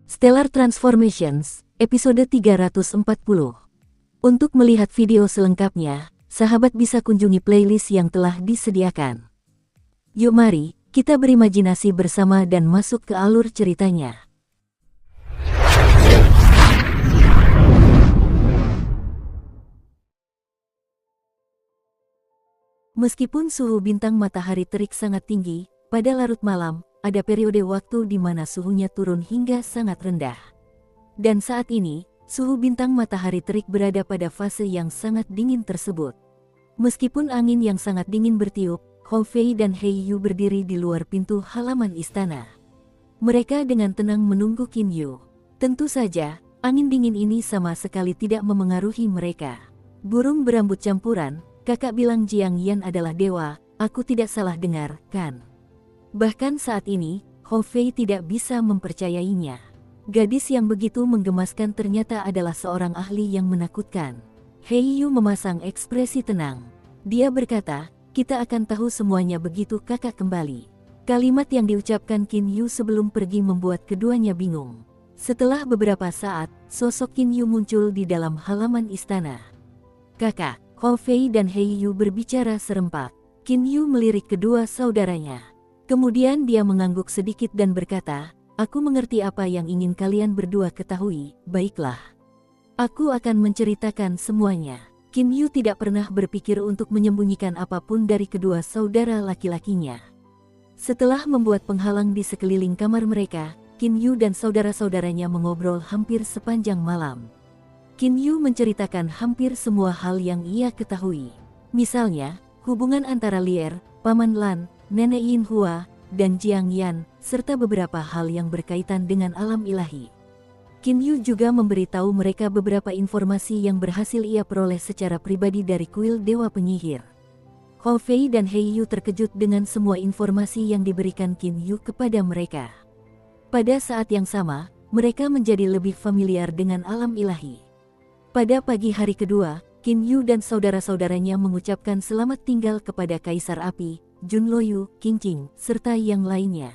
Stellar Transformations, episode 340. Untuk melihat video selengkapnya, sahabat bisa kunjungi playlist yang telah disediakan. Yuk mari, kita berimajinasi bersama dan masuk ke alur ceritanya. Meskipun suhu bintang matahari terik sangat tinggi, pada larut malam, ada periode waktu di mana suhunya turun hingga sangat rendah. Dan saat ini, suhu bintang matahari terik berada pada fase yang sangat dingin tersebut. Meskipun angin yang sangat dingin bertiup, Hou Fei dan He Yu berdiri di luar pintu halaman istana. Mereka dengan tenang menunggu Qin Yu. Tentu saja, angin dingin ini sama sekali tidak memengaruhi mereka. Burung berambut campuran, kakak bilang Jiang Yan adalah dewa, aku tidak salah dengar, kan? Bahkan saat ini, Hou Fei tidak bisa mempercayainya. Gadis yang begitu menggemaskan ternyata adalah seorang ahli yang menakutkan. He Yu memasang ekspresi tenang. Dia berkata, kita akan tahu semuanya begitu kakak kembali. Kalimat yang diucapkan Qin Yu sebelum pergi membuat keduanya bingung. Setelah beberapa saat, sosok Qin Yu muncul di dalam halaman istana. Kakak, Hou Fei dan He Yu berbicara serempak. Qin Yu melirik kedua saudaranya. Kemudian dia mengangguk sedikit dan berkata, aku mengerti apa yang ingin kalian berdua ketahui, baiklah. Aku akan menceritakan semuanya. Qin Yu tidak pernah berpikir untuk menyembunyikan apapun dari kedua saudara laki-lakinya. Setelah membuat penghalang di sekeliling kamar mereka, Qin Yu dan saudara-saudaranya mengobrol hampir sepanjang malam. Qin Yu menceritakan hampir semua hal yang ia ketahui. Misalnya, hubungan antara Lier, Paman Lan, Nenek Yin Hua, dan Jiang Yan, serta beberapa hal yang berkaitan dengan alam ilahi. Qin Yu juga memberitahu mereka beberapa informasi yang berhasil ia peroleh secara pribadi dari kuil Dewa Penyihir. Hou Fei dan He Yu terkejut dengan semua informasi yang diberikan Qin Yu kepada mereka. Pada saat yang sama, mereka menjadi lebih familiar dengan alam ilahi. Pada pagi hari kedua, Qin Yu dan saudara-saudaranya mengucapkan selamat tinggal kepada Kaisar Api, Jun Loyu, Qing Qing, serta yang lainnya.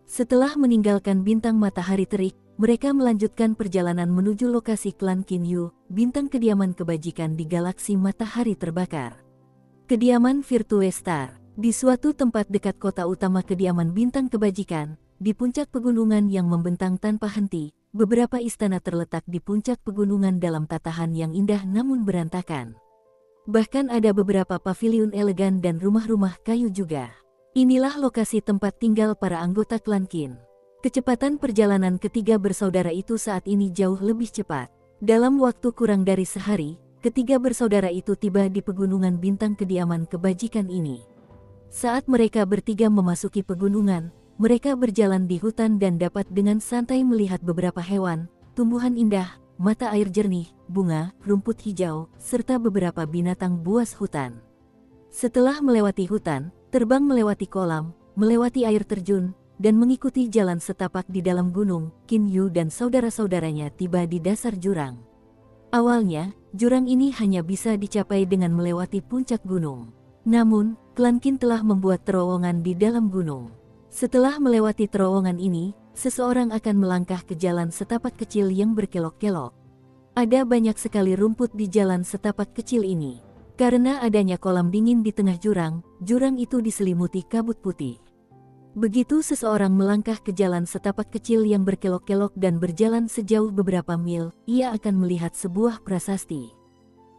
Setelah meninggalkan bintang matahari terik, mereka melanjutkan perjalanan menuju lokasi klan Qin Yu, bintang kediaman kebajikan di galaksi matahari terbakar. Kediaman Virtue Star, di suatu tempat dekat kota utama kediaman bintang kebajikan, di puncak pegunungan yang membentang tanpa henti. Beberapa istana terletak di puncak pegunungan dalam tatahan yang indah namun berantakan. Bahkan ada beberapa paviliun elegan dan rumah-rumah kayu juga. Inilah lokasi tempat tinggal para anggota klan Qin. Kecepatan perjalanan ketiga bersaudara itu saat ini jauh lebih cepat. Dalam waktu kurang dari sehari, ketiga bersaudara itu tiba di pegunungan bintang kediaman kebajikan ini. Saat mereka bertiga memasuki pegunungan, mereka berjalan di hutan dan dapat dengan santai melihat beberapa hewan, tumbuhan indah, mata air jernih, bunga, rumput hijau, serta beberapa binatang buas hutan. Setelah melewati hutan, terbang melewati kolam, melewati air terjun, dan mengikuti jalan setapak di dalam gunung, Qin Yu dan saudara-saudaranya tiba di dasar jurang. Awalnya, jurang ini hanya bisa dicapai dengan melewati puncak gunung. Namun, klan Qin telah membuat terowongan di dalam gunung. Setelah melewati terowongan ini, seseorang akan melangkah ke jalan setapak kecil yang berkelok-kelok. Ada banyak sekali rumput di jalan setapak kecil ini. Karena adanya kolam dingin di tengah jurang, jurang itu diselimuti kabut putih. Begitu seseorang melangkah ke jalan setapak kecil yang berkelok-kelok dan berjalan sejauh beberapa mil, ia akan melihat sebuah prasasti.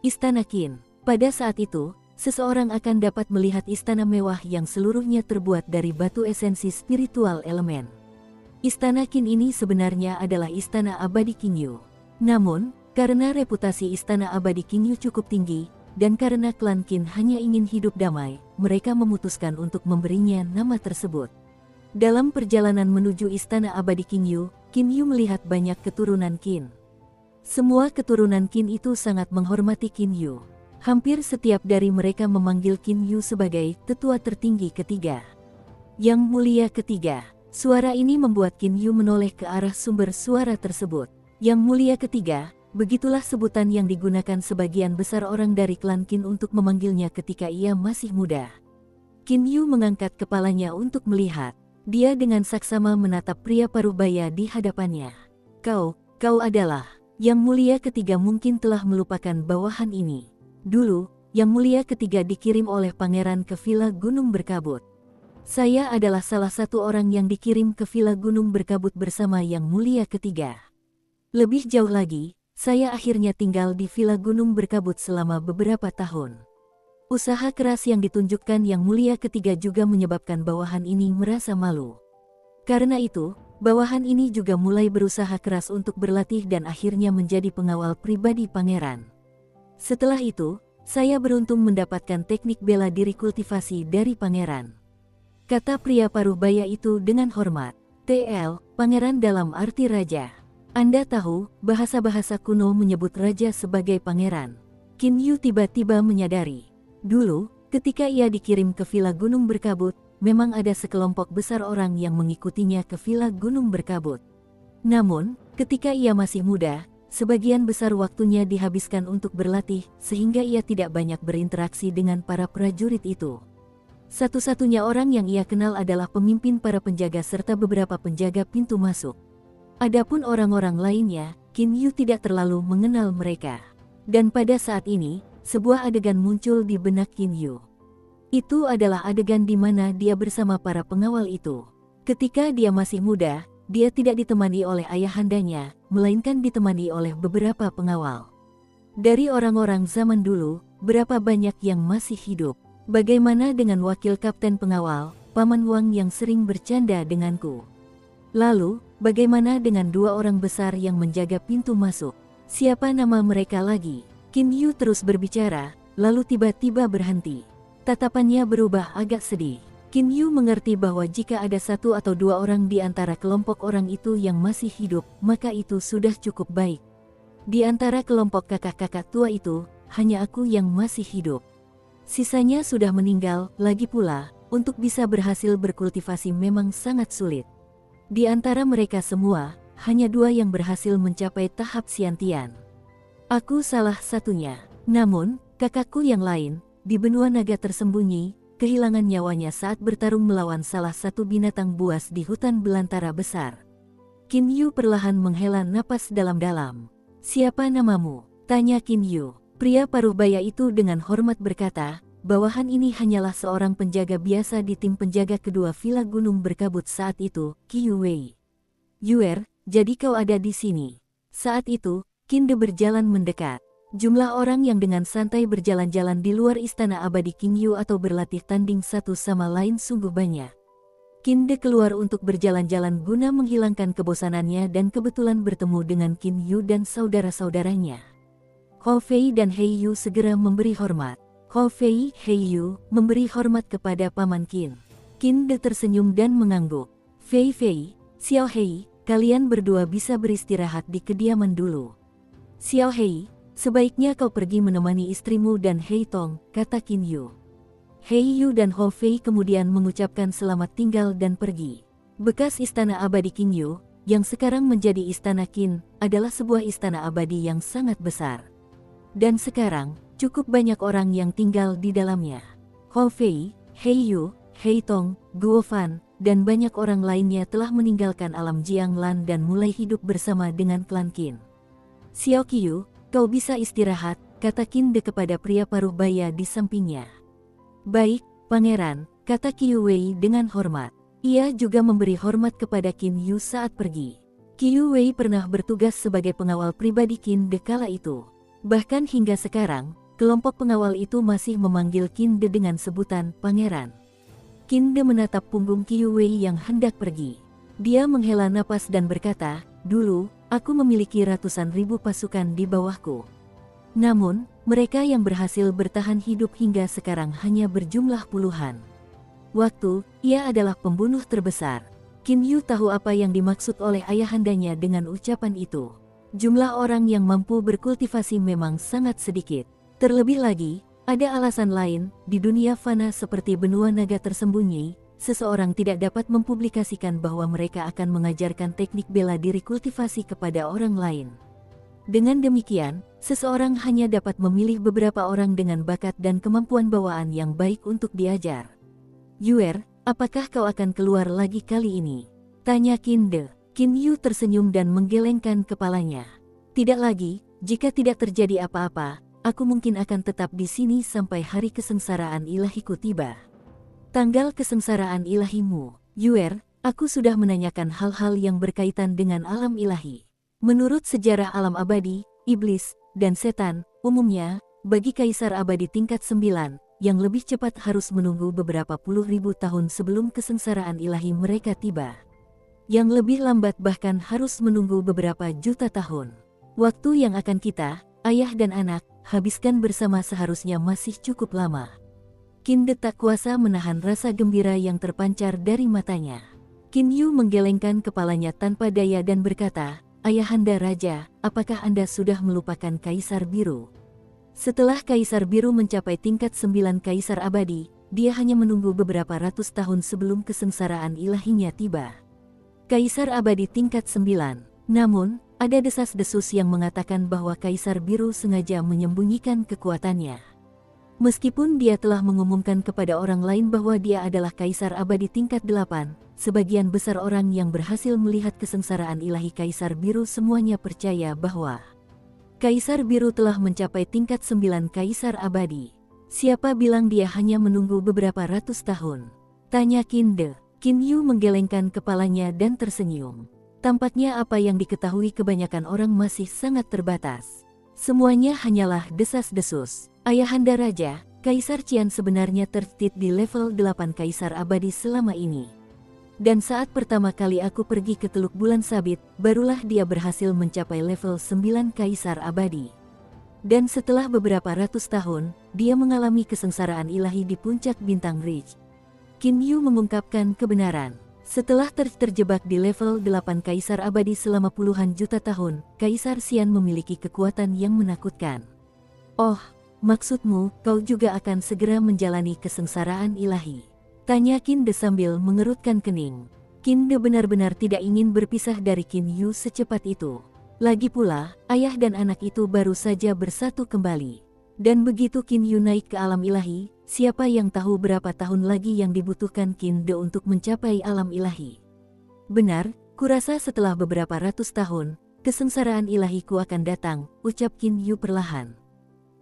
Istana Qin. Pada saat itu, seseorang akan dapat melihat istana mewah yang seluruhnya terbuat dari batu esensi spiritual elemen. Istana Qin ini sebenarnya adalah istana abadi Qin Yu. Namun, karena reputasi istana abadi Qin Yu cukup tinggi, dan karena klan Qin hanya ingin hidup damai, mereka memutuskan untuk memberinya nama tersebut. Dalam perjalanan menuju istana abadi Qin Yu melihat banyak keturunan Qin. Semua keturunan Qin itu sangat menghormati Qin Yu. Hampir setiap dari mereka memanggil Qin Yu sebagai tetua tertinggi ketiga. Yang mulia ketiga. Suara ini membuat Qin Yu menoleh ke arah sumber suara tersebut. Yang mulia ketiga, begitulah sebutan yang digunakan sebagian besar orang dari klan Qin untuk memanggilnya ketika ia masih muda. Qin Yu mengangkat kepalanya untuk melihat. Dia dengan saksama menatap pria paruh baya di hadapannya. Kau adalah Yang Mulia Ketiga mungkin telah melupakan bawahan ini. Dulu, Yang Mulia Ketiga dikirim oleh pangeran ke Villa Gunung Berkabut. Saya adalah salah satu orang yang dikirim ke Villa Gunung Berkabut bersama Yang Mulia Ketiga. Lebih jauh lagi, saya akhirnya tinggal di Villa Gunung Berkabut selama beberapa tahun. Usaha keras yang ditunjukkan Yang Mulia Ketiga juga menyebabkan bawahan ini merasa malu. Karena itu, bawahan ini juga mulai berusaha keras untuk berlatih dan akhirnya menjadi pengawal pribadi pangeran. Setelah itu, saya beruntung mendapatkan teknik bela diri kultivasi dari pangeran. Kata pria paruh baya itu dengan hormat. TL, pangeran dalam arti raja. Anda tahu, bahasa-bahasa kuno menyebut raja sebagai pangeran. Qin Yu tiba-tiba menyadari. Dulu, ketika ia dikirim ke Villa Gunung Berkabut, memang ada sekelompok besar orang yang mengikutinya ke Villa Gunung Berkabut. Namun, ketika ia masih muda, sebagian besar waktunya dihabiskan untuk berlatih, sehingga ia tidak banyak berinteraksi dengan para prajurit itu. Satu-satunya orang yang ia kenal adalah pemimpin para penjaga serta beberapa penjaga pintu masuk. Adapun orang-orang lainnya, Qin Yu tidak terlalu mengenal mereka. Dan pada saat ini, sebuah adegan muncul di benak Qin Yu. Itu adalah adegan di mana dia bersama para pengawal itu. Ketika dia masih muda, dia tidak ditemani oleh ayahandanya, melainkan ditemani oleh beberapa pengawal. Dari orang-orang zaman dulu, berapa banyak yang masih hidup? Bagaimana dengan wakil kapten pengawal, Paman Wang yang sering bercanda denganku? Lalu, bagaimana dengan dua orang besar yang menjaga pintu masuk? Siapa nama mereka lagi? Qin Yu terus berbicara, lalu tiba-tiba berhenti. Tatapannya berubah agak sedih. Qin Yu mengerti bahwa jika ada satu atau dua orang di antara kelompok orang itu yang masih hidup, maka itu sudah cukup baik. Di antara kelompok kakak-kakak tua itu, hanya aku yang masih hidup. Sisanya sudah meninggal, lagi pula, untuk bisa berhasil berkultivasi memang sangat sulit. Di antara mereka semua, hanya dua yang berhasil mencapai tahap Xiantian. Aku salah satunya. Namun, kakakku yang lain, di benua naga tersembunyi, kehilangan nyawanya saat bertarung melawan salah satu binatang buas di hutan belantara besar. Qin Yu perlahan menghela napas dalam-dalam. Siapa namamu? Tanya Qin Yu. Pria paruh baya itu dengan hormat berkata, bawahan ini hanyalah seorang penjaga biasa di tim penjaga kedua Villa Gunung Berkabut saat itu, Qiu Wei. Yuer, jadi kau ada di sini. Saat itu, Qin De berjalan mendekat. Jumlah orang yang dengan santai berjalan-jalan di luar istana abadi Qin Yu atau berlatih tanding satu sama lain sungguh banyak. Qin De keluar untuk berjalan-jalan guna menghilangkan kebosanannya dan kebetulan bertemu dengan Qin Yu dan saudara-saudaranya. Hou Fei dan Hei Yu segera memberi hormat. Hou Fei, Hei Yu, memberi hormat kepada Paman Qin. Qin De tersenyum dan mengangguk. Fei Fei, Xiao Hei, kalian berdua bisa beristirahat di kediaman dulu. Xiao Hei, sebaiknya kau pergi menemani istrimu dan Hei Tong, kata Qin Yu. Hei Yu dan Hou Fei kemudian mengucapkan selamat tinggal dan pergi. Bekas istana abadi Qin Yu, yang sekarang menjadi istana Qin, adalah sebuah istana abadi yang sangat besar. Dan sekarang, cukup banyak orang yang tinggal di dalamnya. Hou Fei, Hei Yu, Hei Tong, Guo Fan, dan banyak orang lainnya telah meninggalkan alam Jianglan dan mulai hidup bersama dengan klan Qin. Xiao Qiu, kau bisa istirahat, kata Qin De kepada pria paruh baya di sampingnya. Baik, pangeran, kata Qiu Wei dengan hormat. Ia juga memberi hormat kepada Qin Yu saat pergi. Qiu Wei pernah bertugas sebagai pengawal pribadi Qin De kala itu. Bahkan hingga sekarang, kelompok pengawal itu masih memanggil Qin De dengan sebutan pangeran. Qin De menatap punggung Qiu Wei yang hendak pergi. Dia menghela napas dan berkata, dulu, aku memiliki ratusan ribu pasukan di bawahku. Namun, mereka yang berhasil bertahan hidup hingga sekarang hanya berjumlah puluhan. Waktu, ia adalah pembunuh terbesar. Qin Yu tahu apa yang dimaksud oleh ayahandanya dengan ucapan itu. Jumlah orang yang mampu berkultivasi memang sangat sedikit. Terlebih lagi, ada alasan lain, di dunia fana seperti benua naga tersembunyi, seseorang tidak dapat mempublikasikan bahwa mereka akan mengajarkan teknik bela diri kultivasi kepada orang lain. Dengan demikian, seseorang hanya dapat memilih beberapa orang dengan bakat dan kemampuan bawaan yang baik untuk diajar. Yuer, apakah kau akan keluar lagi kali ini? Tanya Qin De. Qin Yu tersenyum dan menggelengkan kepalanya. Tidak lagi, jika tidak terjadi apa-apa, aku mungkin akan tetap di sini sampai hari kesengsaraan ilahiku tiba. Tanggal kesengsaraan ilahimu, Yuer, aku sudah menanyakan hal-hal yang berkaitan dengan alam ilahi. Menurut sejarah alam abadi, iblis, dan setan, umumnya, bagi kaisar abadi tingkat 9, yang lebih cepat harus menunggu beberapa puluh ribu tahun sebelum kesengsaraan ilahi mereka tiba. Yang lebih lambat bahkan harus menunggu beberapa juta tahun. Waktu yang akan kita, ayah dan anak, habiskan bersama seharusnya masih cukup lama. Qin De tak kuasa menahan rasa gembira yang terpancar dari matanya. Qin Yu menggelengkan kepalanya tanpa daya dan berkata, "Ayahanda Raja, apakah Anda sudah melupakan Kaisar Biru?" Setelah Kaisar Biru mencapai tingkat 9 Kaisar Abadi, dia hanya menunggu beberapa ratus tahun sebelum kesengsaraan ilahinya tiba. Kaisar Abadi tingkat 9. Namun, ada desas-desus yang mengatakan bahwa Kaisar Biru sengaja menyembunyikan kekuatannya. Meskipun dia telah mengumumkan kepada orang lain bahwa dia adalah Kaisar Abadi tingkat 8, sebagian besar orang yang berhasil melihat kesengsaraan ilahi Kaisar Biru semuanya percaya bahwa Kaisar Biru telah mencapai tingkat 9 Kaisar Abadi. Siapa bilang dia hanya menunggu beberapa ratus tahun? Tanya Qin De. Qin Yu menggelengkan kepalanya dan tersenyum. Tampaknya apa yang diketahui kebanyakan orang masih sangat terbatas. Semuanya hanyalah desas-desus. Ayahanda Raja, Kaisar Qian sebenarnya tertit di level 8 Kaisar Abadi selama ini. Dan saat pertama kali aku pergi ke Teluk Bulan Sabit, barulah dia berhasil mencapai level 9 Kaisar Abadi. Dan setelah beberapa ratus tahun, dia mengalami kesengsaraan ilahi di puncak bintang Ridge. Qin Yu mengungkapkan kebenaran. Setelah terjebak di level 8 Kaisar Abadi selama puluhan juta tahun, Kaisar Xian memiliki kekuatan yang menakutkan. Oh, maksudmu, kau juga akan segera menjalani kesengsaraan ilahi? Tanya Qin De sambil mengerutkan kening. Qin De benar-benar tidak ingin berpisah dari Qin Yu secepat itu. Lagi pula, ayah dan anak itu baru saja bersatu kembali. Dan begitu Qin Yu naik ke alam ilahi, siapa yang tahu berapa tahun lagi yang dibutuhkan Qin De untuk mencapai alam ilahi? Benar, kurasa setelah beberapa ratus tahun, kesengsaraan ilahiku akan datang, ucap Qin Yu perlahan.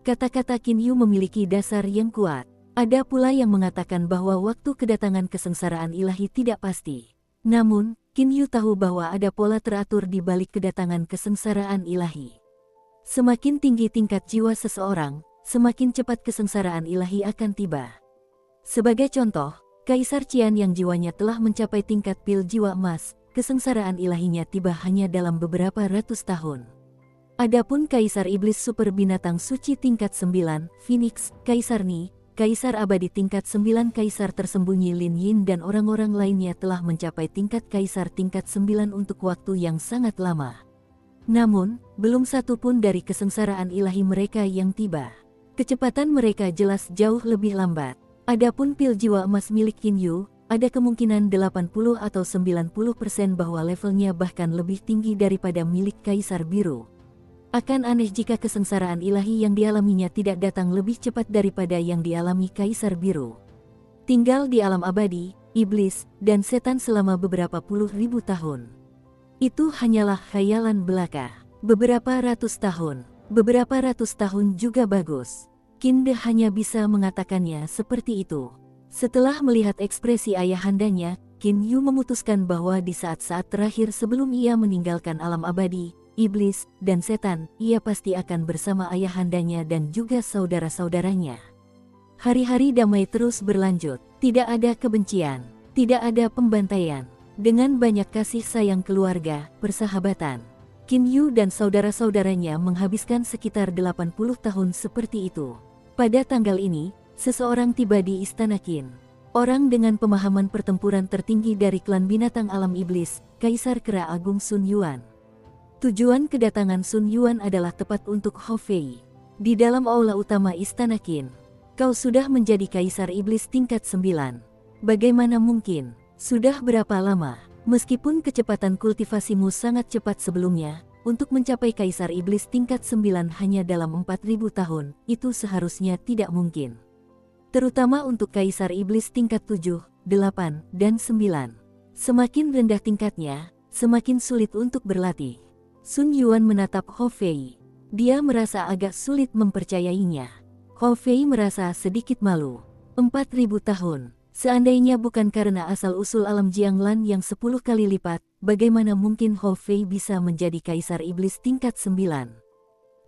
Kata-kata Qin Yu memiliki dasar yang kuat. Ada pula yang mengatakan bahwa waktu kedatangan kesengsaraan ilahi tidak pasti. Namun, Qin Yu tahu bahwa ada pola teratur di balik kedatangan kesengsaraan ilahi. Semakin tinggi tingkat jiwa seseorang, semakin cepat kesengsaraan ilahi akan tiba. Sebagai contoh, Kaisar Qian yang jiwanya telah mencapai tingkat pil jiwa emas, kesengsaraan ilahinya tiba hanya dalam beberapa ratus tahun. Adapun Kaisar Iblis Super Binatang Suci tingkat 9, Phoenix, Kaisar Ni, Kaisar Abadi tingkat 9 Kaisar Tersembunyi Lin Yin dan orang-orang lainnya telah mencapai tingkat Kaisar tingkat 9 untuk waktu yang sangat lama. Namun, belum satu pun dari kesengsaraan ilahi mereka yang tiba. Kecepatan mereka jelas jauh lebih lambat. Adapun pil jiwa emas milik Qin Yu, ada kemungkinan 80 atau 90% bahwa levelnya bahkan lebih tinggi daripada milik Kaisar Biru. Akan aneh jika kesengsaraan ilahi yang dialaminya tidak datang lebih cepat daripada yang dialami Kaisar Biru. Tinggal di alam abadi, iblis, dan setan selama beberapa puluh ribu tahun. Itu hanyalah khayalan belaka. Beberapa ratus tahun juga bagus. Qin De hanya bisa mengatakannya seperti itu. Setelah melihat ekspresi ayahandanya, Qin Yu memutuskan bahwa di saat-saat terakhir sebelum ia meninggalkan alam abadi, iblis, dan setan, ia pasti akan bersama ayahandanya dan juga saudara-saudaranya. Hari-hari damai terus berlanjut, tidak ada kebencian, tidak ada pembantaian. Dengan banyak kasih sayang keluarga, persahabatan, Qin Yu dan saudara-saudaranya menghabiskan sekitar 80 tahun seperti itu. Pada tanggal ini, seseorang tiba di Istana Qin. Orang dengan pemahaman pertempuran tertinggi dari klan binatang alam iblis, Kaisar Kera Agung Sun Yuan. Tujuan kedatangan Sun Yuan adalah tepat untuk Hou Fei. Di dalam aula utama Istana Qin, kau sudah menjadi Kaisar Iblis tingkat 9. Bagaimana mungkin? Sudah berapa lama? Meskipun kecepatan kultivasimu sangat cepat sebelumnya, untuk mencapai Kaisar Iblis tingkat 9 hanya dalam 4000 tahun, itu seharusnya tidak mungkin. Terutama untuk Kaisar Iblis tingkat 7, 8, dan 9. Semakin rendah tingkatnya, semakin sulit untuk berlatih. Sun Yuan menatap Hou Fei. Dia merasa agak sulit mempercayainya. Hou Fei merasa sedikit malu. 4.000 tahun. Seandainya bukan karena asal-usul alam Jianglan yang 10 kali lipat, bagaimana mungkin Hou Fei bisa menjadi kaisar iblis tingkat 9?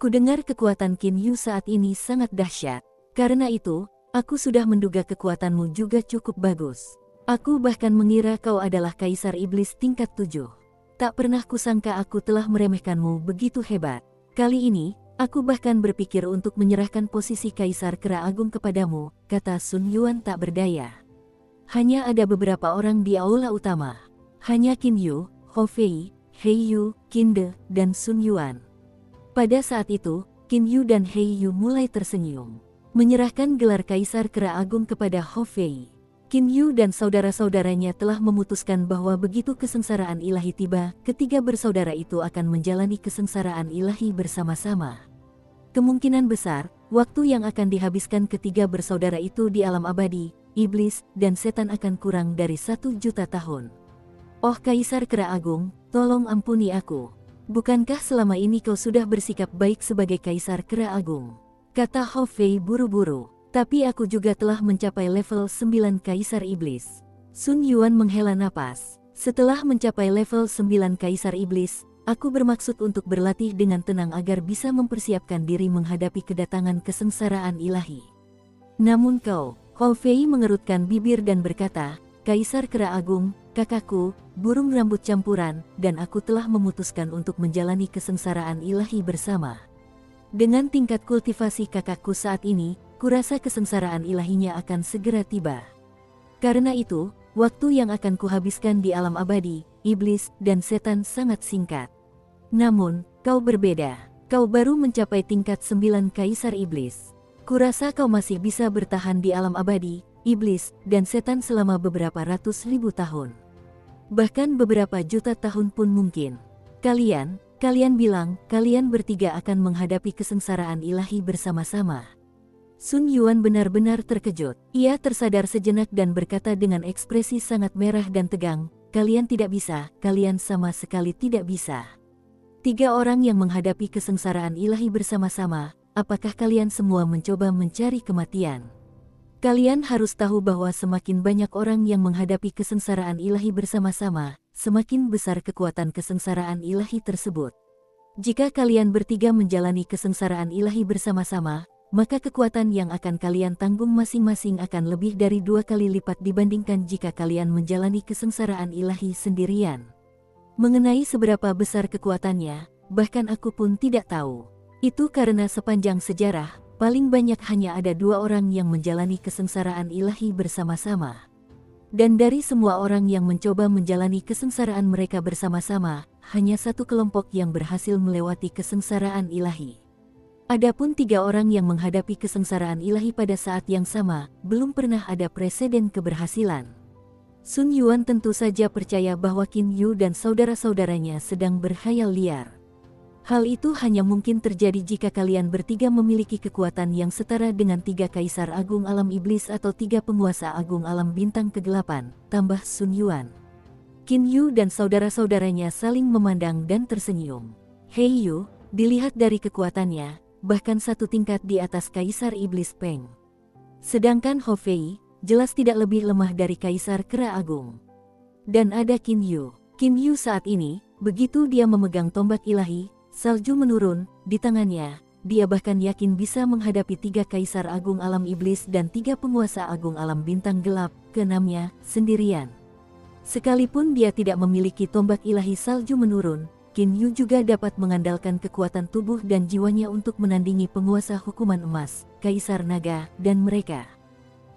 Kudengar kekuatan Qin Yu saat ini sangat dahsyat. Karena itu, aku sudah menduga kekuatanmu juga cukup bagus. Aku bahkan mengira kau adalah kaisar iblis tingkat 7. Tak pernah kusangka aku telah meremehkanmu begitu hebat. Kali ini, aku bahkan berpikir untuk menyerahkan posisi kaisar Kera Agung kepadamu, kata Sun Yuan tak berdaya. Hanya ada beberapa orang di aula utama. Hanya Qin Yu, Hou Fei, Hei Yu, Qin De, dan Sun Yuan. Pada saat itu, Qin Yu dan Hei Yu mulai tersenyum. Menyerahkan gelar Kaisar Kera Agung kepada Hou Fei. Qin Yu dan saudara-saudaranya telah memutuskan bahwa begitu kesengsaraan ilahi tiba, ketiga bersaudara itu akan menjalani kesengsaraan ilahi bersama-sama. Kemungkinan besar, waktu yang akan dihabiskan ketiga bersaudara itu di alam abadi, iblis, dan setan akan kurang dari 1 juta tahun. Oh Kaisar Kera Agung, tolong ampuni aku. Bukankah selama ini kau sudah bersikap baik sebagai Kaisar Kera Agung? Kata Hou Fei buru-buru. Tapi aku juga telah mencapai level 9 Kaisar Iblis. Sun Yuan menghela napas. Setelah mencapai level 9 Kaisar Iblis, aku bermaksud untuk berlatih dengan tenang agar bisa mempersiapkan diri menghadapi kedatangan kesengsaraan ilahi. Namun kau, Hou Fei mengerutkan bibir dan berkata, Kaisar Kera Agung, kakakku, burung rambut campuran, dan aku telah memutuskan untuk menjalani kesengsaraan ilahi bersama. Dengan tingkat kultivasi kakakku saat ini, kurasa kesengsaraan ilahinya akan segera tiba. Karena itu, waktu yang akan kuhabiskan di alam abadi, iblis, dan setan sangat singkat. Namun, kau berbeda. Kau baru mencapai tingkat 9 Kaisar Iblis. Kurasa kau masih bisa bertahan di alam abadi, iblis, dan setan selama beberapa ratus ribu tahun. Bahkan beberapa juta tahun pun mungkin. Kalian bilang, kalian bertiga akan menghadapi kesengsaraan ilahi bersama-sama. Sun Yuan benar-benar terkejut. Ia tersadar sejenak dan berkata dengan ekspresi sangat merah dan tegang, kalian tidak bisa, kalian sama sekali tidak bisa. 3 orang yang menghadapi kesengsaraan ilahi bersama-sama, apakah kalian semua mencoba mencari kematian? Kalian harus tahu bahwa semakin banyak orang yang menghadapi kesengsaraan ilahi bersama-sama, semakin besar kekuatan kesengsaraan ilahi tersebut. Jika kalian bertiga menjalani kesengsaraan ilahi bersama-sama, maka kekuatan yang akan kalian tanggung masing-masing akan lebih dari 2 kali lipat dibandingkan jika kalian menjalani kesengsaraan ilahi sendirian. Mengenai seberapa besar kekuatannya, bahkan aku pun tidak tahu. Itu karena sepanjang sejarah, paling banyak hanya ada 2 orang yang menjalani kesengsaraan ilahi bersama-sama. Dan dari semua orang yang mencoba menjalani kesengsaraan mereka bersama-sama, hanya 1 kelompok yang berhasil melewati kesengsaraan ilahi. Adapun 3 orang yang menghadapi kesengsaraan ilahi pada saat yang sama, belum pernah ada preseden keberhasilan. Sun Yuan tentu saja percaya bahwa Qin Yu dan saudara-saudaranya sedang berkhayal liar. Hal itu hanya mungkin terjadi jika kalian bertiga memiliki kekuatan yang setara dengan 3 Kaisar Agung Alam Iblis atau 3 Penguasa Agung Alam Bintang Kegelapan, tambah Sun Yuan. Qin Yu dan saudara-saudaranya saling memandang dan tersenyum. Hei Yu, dilihat dari kekuatannya, bahkan 1 tingkat di atas Kaisar Iblis Peng. Sedangkan Hou Fei, jelas tidak lebih lemah dari Kaisar Kera Agung. Dan ada Qin Yu. Qin Yu saat ini, begitu dia memegang tombak ilahi, salju menurun di tangannya, dia bahkan yakin bisa menghadapi 3 Kaisar Agung Alam Iblis dan 3 Penguasa Agung Alam Bintang Gelap, keenamnya, sendirian. Sekalipun dia tidak memiliki tombak ilahi salju menurun, Qin Yu juga dapat mengandalkan kekuatan tubuh dan jiwanya untuk menandingi penguasa hukuman emas, Kaisar Naga, dan mereka.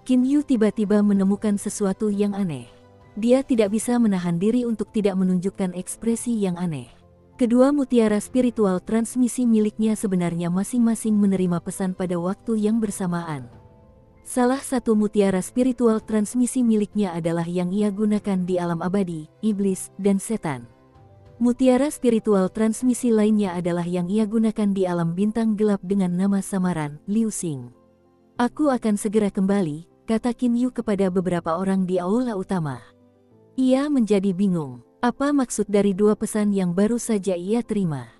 Qin Yu tiba-tiba menemukan sesuatu yang aneh. Dia tidak bisa menahan diri untuk tidak menunjukkan ekspresi yang aneh. Kedua mutiara spiritual transmisi miliknya sebenarnya masing-masing menerima pesan pada waktu yang bersamaan. Salah satu mutiara spiritual transmisi miliknya adalah yang ia gunakan di alam abadi, iblis, dan setan. Mutiara spiritual transmisi lainnya adalah yang ia gunakan di alam bintang gelap dengan nama samaran, Liu Xing. Aku akan segera kembali, kata Qin Yu kepada beberapa orang di aula utama. Ia menjadi bingung. Apa maksud dari dua pesan yang baru saja ia terima?